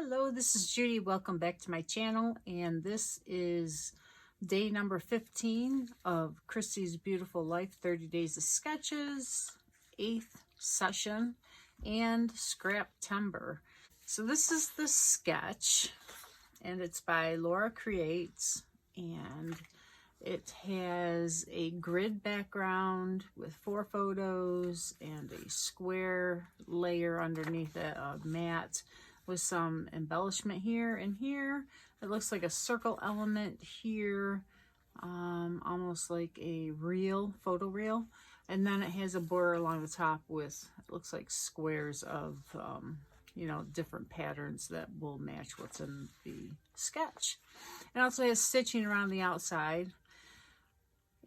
Hello, this is Judy. Welcome back to my channel, and this is day number 15 of Christy's Beautiful Life 30 Days of Sketches, 8th session, and Scrap Timber. So this is the sketch, and it's by Laura Creates, and it has a grid background with 4 photos and a square layer underneath it, a mat with some embellishment here and here. It looks like a circle element here, almost like a reel, photo reel. And then it has a border along the top with, it looks like squares of, different patterns that will match what's in the sketch. It also has stitching around the outside.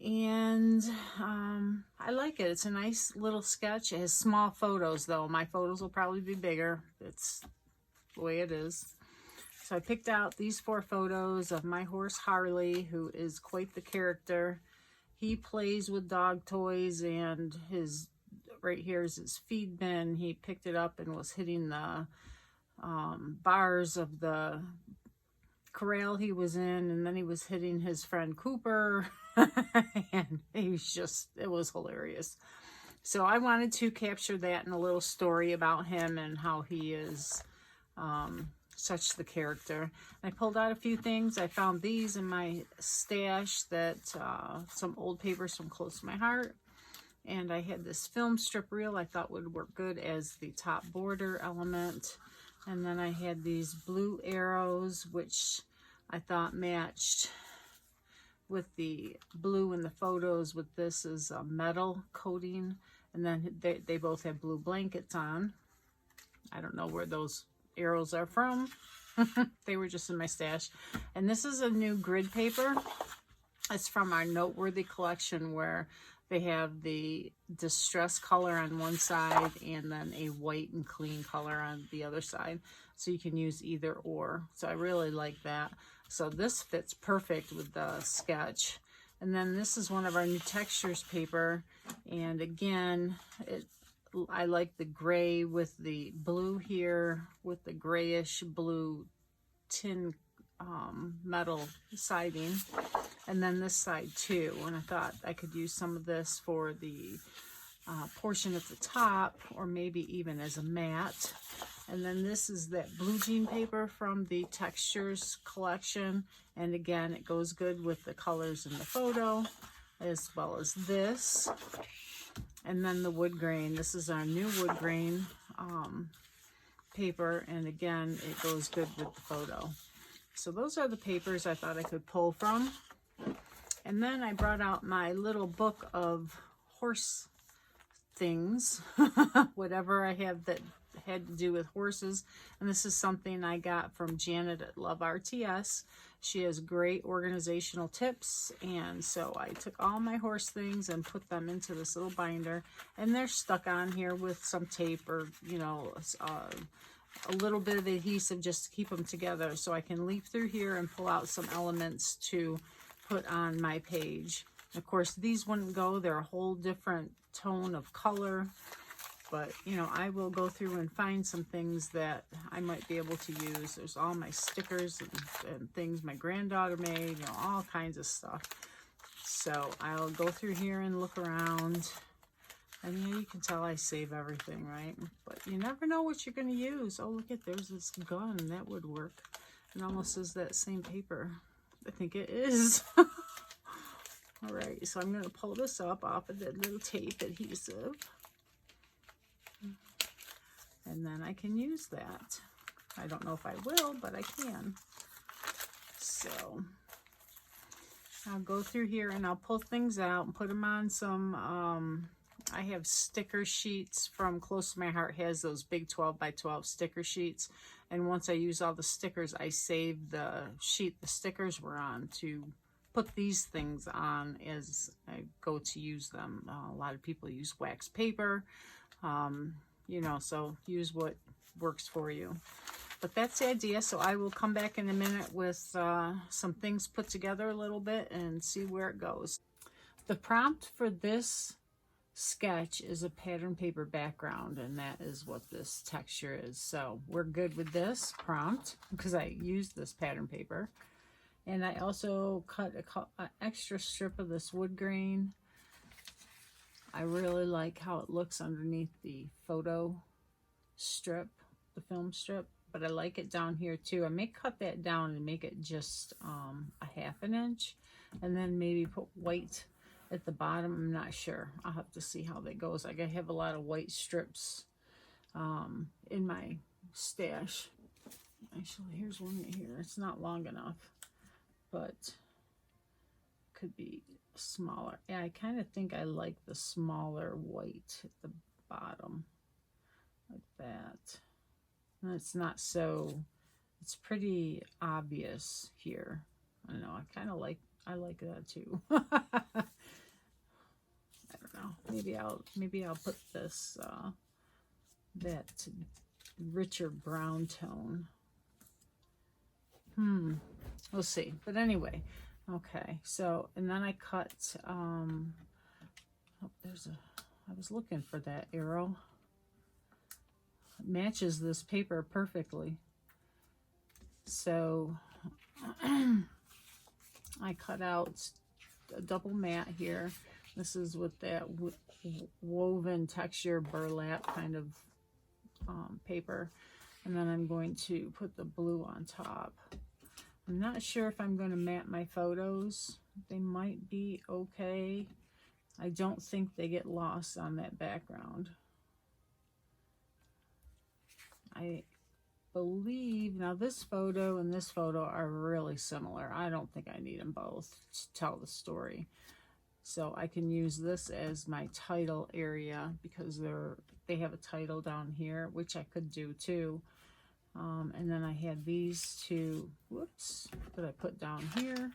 And I like it. It's a nice little sketch. It has small photos though. My photos will probably be bigger. It's the way it is. So I picked out these 4 photos of my horse Harley, who is quite the character. He plays with dog toys, and his right here is his feed bin. He picked it up and was hitting the bars of the corral he was in, and then he was hitting his friend Cooper. And it was hilarious. So I wanted to capture that in a little story about him and how he is such the character. I pulled out a few things. I found these in my stash, that some old papers from Close to My Heart, and I had this film strip reel I thought would work good as the top border element. And then I had these blue arrows, which I thought matched with the blue in the photos. With this is a metal coating, and then they both have blue blankets on. I don't know where those arrows are from. They were just in my stash. And this is a new grid paper. It's from our Noteworthy collection, where they have the distress color on one side and then a white and clean color on the other side, so you can use either or. So I really like that. So this fits perfect with the sketch. And then this is one of our new textures paper, and again, I like the gray with the blue here, with the grayish blue tin metal siding, and then this side too. And I thought I could use some of this for the portion at the top, or maybe even as a mat. And then this is that blue jean paper from the textures collection, and again, it goes good with the colors in the photo, as well as this. And then the wood grain. This is our new wood grain paper, and again, it goes good with the photo. So those are the papers I thought I could pull from. And then I brought out my little book of horse things, whatever I have that had to do with horses. And this is something I got from Janet at Love RTS. She has great organizational tips, and so I took all my horse things and put them into this little binder, and they're stuck on here with some tape, or a little bit of adhesive just to keep them together, so I can leaf through here and pull out some elements to put on my page. Of course, these wouldn't go. They're a whole different tone of color. But, I will go through and find some things that I might be able to use. There's all my stickers and things my granddaughter made, all kinds of stuff. So I'll go through here and look around. And you can tell I save everything, right? But you never know what you're going to use. Oh, look at, there's this gun. That would work. It almost is that same paper. I think it is. All right, so I'm going to pull this up off of that little tape adhesive. And then I can use that. I don't know if I will, but I can. So I'll go through here and I'll pull things out and put them on some, I have sticker sheets from Close to My Heart. Has those big 12 by 12 sticker sheets. And once I use all the stickers, I save the sheet the stickers were on to put these things on as I go to use them. A lot of people use wax paper. So use what works for you. But that's the idea. So I will come back in a minute with some things put together a little bit and see where it goes. The prompt for this sketch is a pattern paper background, and that is what this texture is. So we're good with this prompt because I used this pattern paper. And I also cut an extra strip of this wood grain. I really like how it looks underneath the photo strip, the film strip, but I like it down here too. I may cut that down and make it just a ½ inch, and then maybe put white at the bottom. I'm not sure. I'll have to see how that goes. I have a lot of white strips in my stash. Actually, here's one right here. It's not long enough, but could be smaller. Yeah, I kind of think I like the smaller white at the bottom, like that. And it's not so, it's pretty obvious here. I don't know, I like that too. I don't know. Maybe I'll put this that richer brown tone. We'll see. But anyway, okay. So, and then I cut oh, I was looking for that arrow. It matches this paper perfectly. So I cut out a double mat here. This is with that woven texture burlap kind of paper. And then I'm going to put the blue on top. I'm not sure if I'm going to mat my photos. They might be okay. I don't think they get lost on that background. I believe, now this photo and this photo are really similar. I don't think I need them both to tell the story. So I can use this as my title area because they have a title down here, which I could do too. And then I had these two, whoops, that I put down here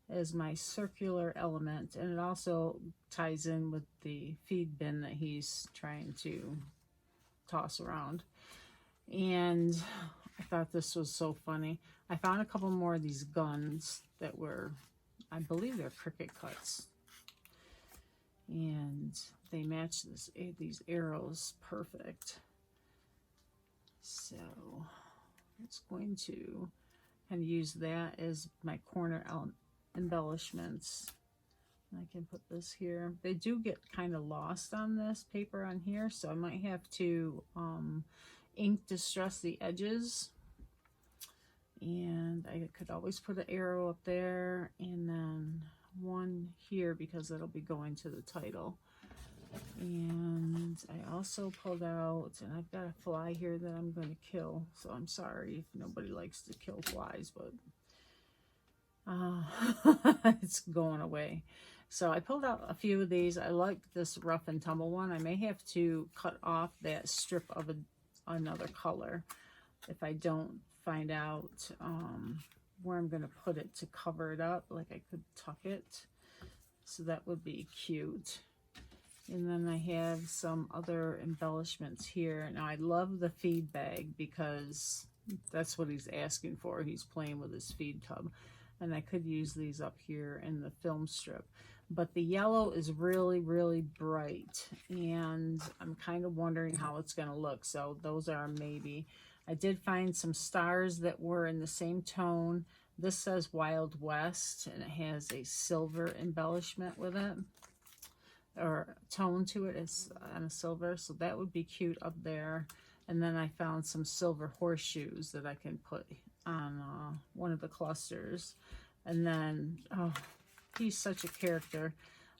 as my circular element. And it also ties in with the feed bin that he's trying to toss around. And I thought this was so funny. I found a couple more of these guns that were, I believe they're Cricut cuts. And they match these arrows perfect. So it's going to kind of use that as my corner embellishments. I can put this here. They do get kind of lost on this paper on here, so I might have to ink distress the edges. And I could always put an arrow up there and then one here because it'll be going to the title. And I also pulled out, and I've got a fly here that I'm going to kill. So I'm sorry if nobody likes to kill flies, but it's going away. So I pulled out a few of these. I like this rough and tumble one. I may have to cut off that strip of another color if I don't find out where I'm going to put it to cover it up. Like I could tuck it. So that would be cute. And then I have some other embellishments here. Now I love the feed bag because that's what he's asking for. He's playing with his feed tub. And I could use these up here in the film strip. But the yellow is really, really bright. And I'm kind of wondering how it's going to look. So those are maybe. I did find some stars that were in the same tone. This says Wild West, and it has a silver embellishment with it. Or tone to it. It's on a silver, so that would be cute up there. And then I found some silver horseshoes that I can put on one of the clusters. And then, oh, he's such a character.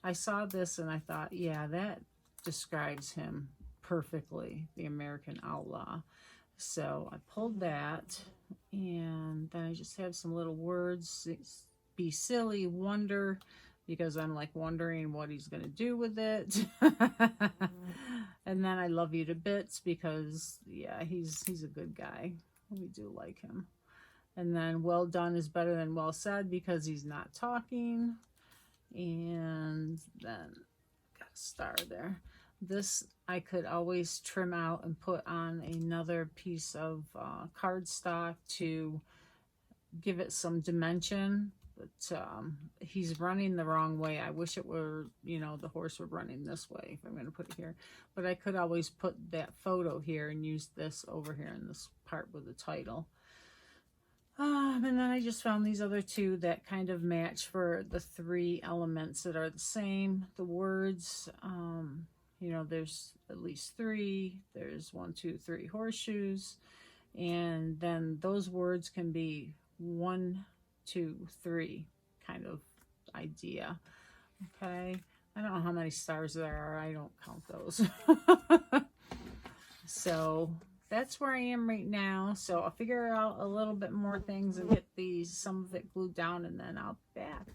I saw this and I thought, yeah, that describes him perfectly, the American outlaw. So I pulled that, and then I just have some little words. Be silly, wonder, because I'm like wondering what he's going to do with it. And then I love you to bits because, yeah, he's a good guy. We do like him. And then well done is better than well said because he's not talking. And then got a star there. This I could always trim out and put on another piece of cardstock to give it some dimension. But he's running the wrong way. I wish it were, you know, the horse were running this way if I'm going to put it here. But I could always put that photo here and use this over here in this part with the title. And then I just found these other two that kind of match for the three elements that are the same. The words, you know, there's at least three. There's 1, 2, 3 horseshoes. And then those words can be 1, 2, 3 kind of idea. Okay. I don't know how many stars there are. I don't count those. So that's where I am right now. So I'll figure out a little bit more things and get some of it glued down, and then I'll be back.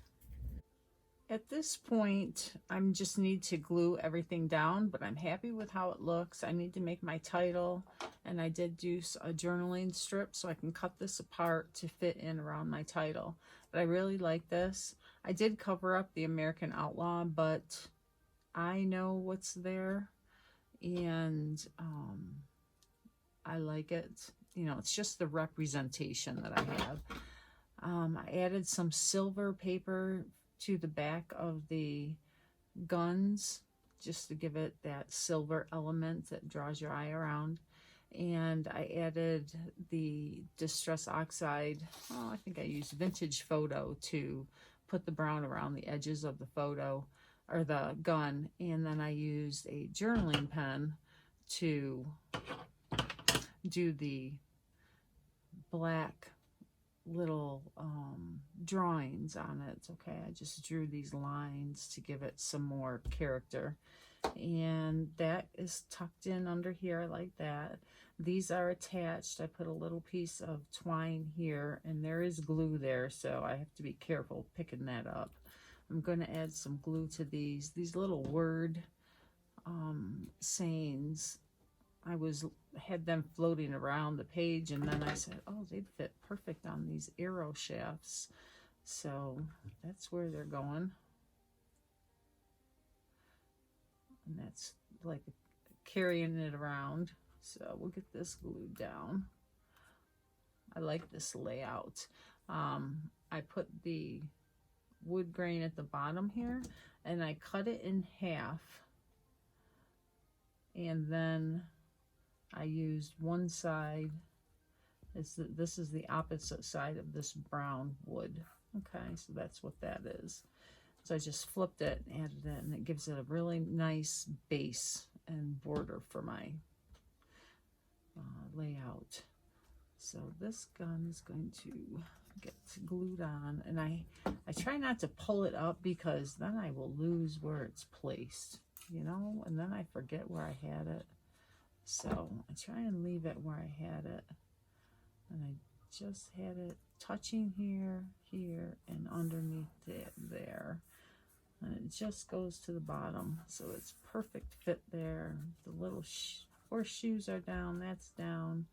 At this point, I just need to glue everything down, but I'm happy with how it looks. I need to make my title, and I did do a journaling strip so I can cut this apart to fit in around my title. But I really like this. I did cover up the American Outlaw, but I know what's there, and I like it. You know, it's just the representation that I have. I added some silver paper to the back of the guns just to give it that silver element that draws your eye around. And I added the Distress Oxide. Oh, I think I used Vintage Photo to put the brown around the edges of the photo or the gun. And then I used a journaling pen to do the black little drawings on it. Okay, I just drew these lines to give it some more character, and that is tucked in under here like that. These are attached. I put a little piece of twine here, and there is glue there, so I have to be careful picking that up. I'm going to add some glue to these little word sayings. I had them floating around the page, and then I said, oh, they'd fit perfect on these arrow shafts. So that's where they're going. And that's like carrying it around. So we'll get this glued down. I like this layout. I put the wood grain at the bottom here, and I cut it in half. And then I used one side. This is the opposite side of this brown wood. Okay, so that's what that is. So I just flipped it, added it, and it gives it a really nice base and border for my layout. So this gun is going to get glued on, and I try not to pull it up because then I will lose where it's placed, you know, and then I forget where I had it. So I try and leave it where I had it, and I just had it touching here, here, and underneath it there, and it just goes to the bottom, so it's perfect fit there. The little horseshoes are down, that's down.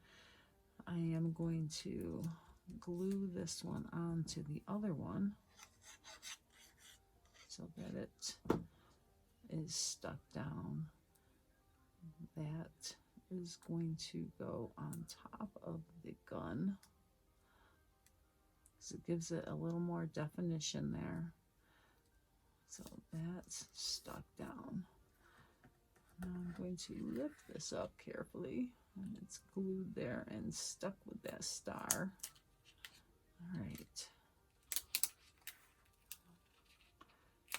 I am going to glue this one onto the other one so that it is stuck down. That is going to go on top of the gun, so it gives it a little more definition there. So that's stuck down. Now I'm going to lift this up carefully, and it's glued there and stuck with that star. All right.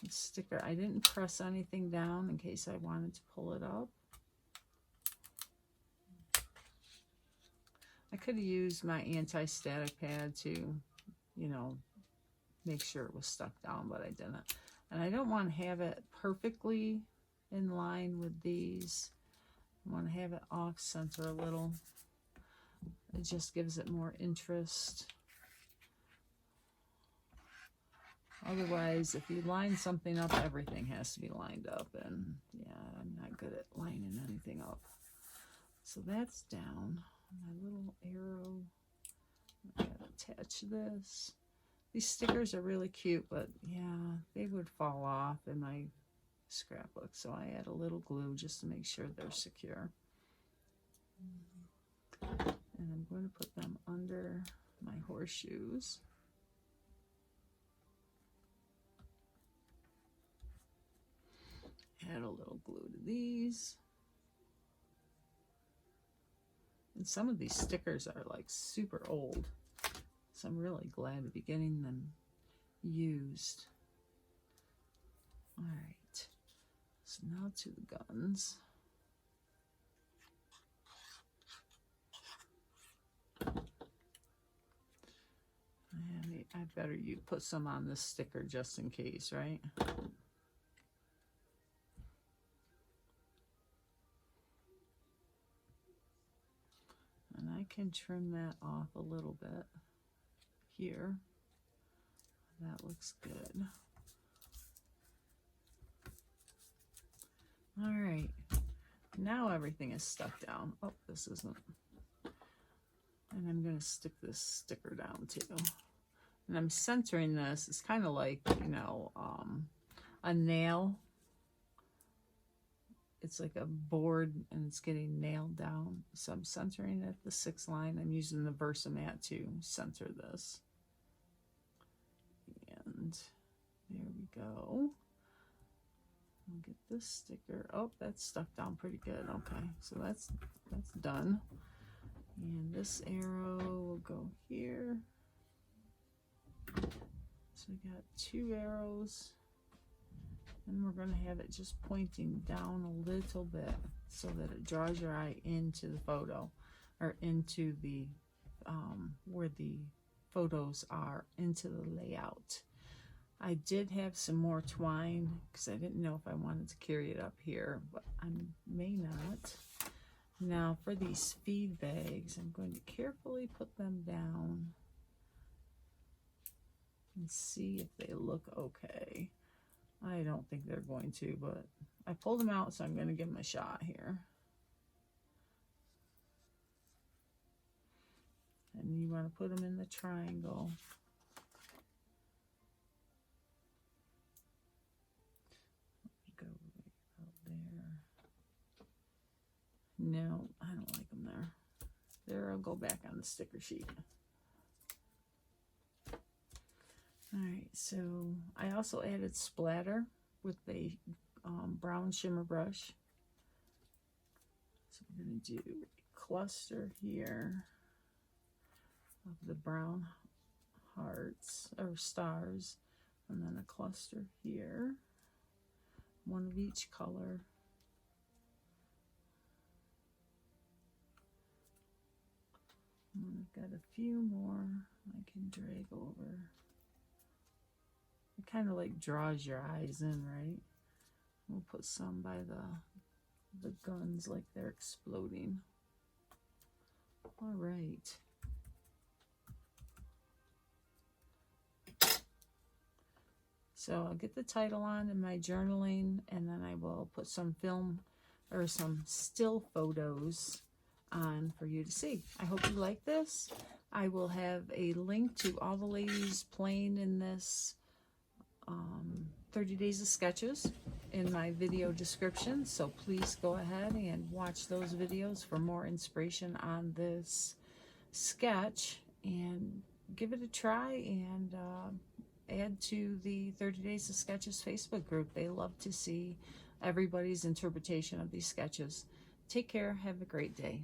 The sticker, I didn't press anything down in case I wanted to pull it up. I could have used my anti-static pad to, you know, make sure it was stuck down, but I didn't. And I don't want to have it perfectly in line with these. I want to have it off center a little. It just gives it more interest. Otherwise, if you line something up, everything has to be lined up. And yeah, I'm not good at lining anything up. So that's down. My little arrow. I gotta attach this. These stickers are really cute, but yeah, they would fall off in my scrapbook. So I add a little glue just to make sure they're secure. And I'm going to put them under my horseshoes. Add a little glue to these. And some of these stickers are like super old, so I'm really glad to be getting them used. All right, so now to the guns. And I better you put some on this sticker just in case, right? And I can trim that off a little bit here. That looks good. All right, now everything is stuck down. Oh, this isn't. And I'm going to stick this sticker down too. And I'm centering this. It's kind of like, you know, a nail. It's like a board and it's getting nailed down. So I'm centering at the 6th line. I'm using the Versamat to center this. And there we go. I'll get this sticker. Oh, that's stuck down pretty good. Okay, so that's done. And this arrow will go here. So we got 2 arrows. And we're going to have it just pointing down a little bit so that it draws your eye into the photo, or into the where the photos are, into the layout. I did have some more twine because I didn't know if I wanted to carry it up here, but I may not. Now for these feed bags, I'm going to carefully put them down and see if they look okay. I don't think they're going to, but I pulled them out, so I'm going to give them a shot here. And you want to put them in the triangle. Go right out there. No, I don't like them there. There, I'll go back on the sticker sheet. Alright, so I also added splatter with a brown shimmer brush. So we're going to do a cluster here of the brown hearts or stars, and then a cluster here, one of each color. And I've got a few more I can drag over. It kind of like draws your eyes in, right? We'll put some by the guns like they're exploding. All right. So I'll get the title on in my journaling, and then I will put some film or some still photos on for you to see. I hope you like this. I will have a link to all the ladies playing in this 30 Days of Sketches in my video description, so please go ahead and watch those videos for more inspiration on this sketch, and give it a try, and add to the 30 Days of Sketches Facebook group. They love to see everybody's interpretation of these sketches. Take care. Have a great day.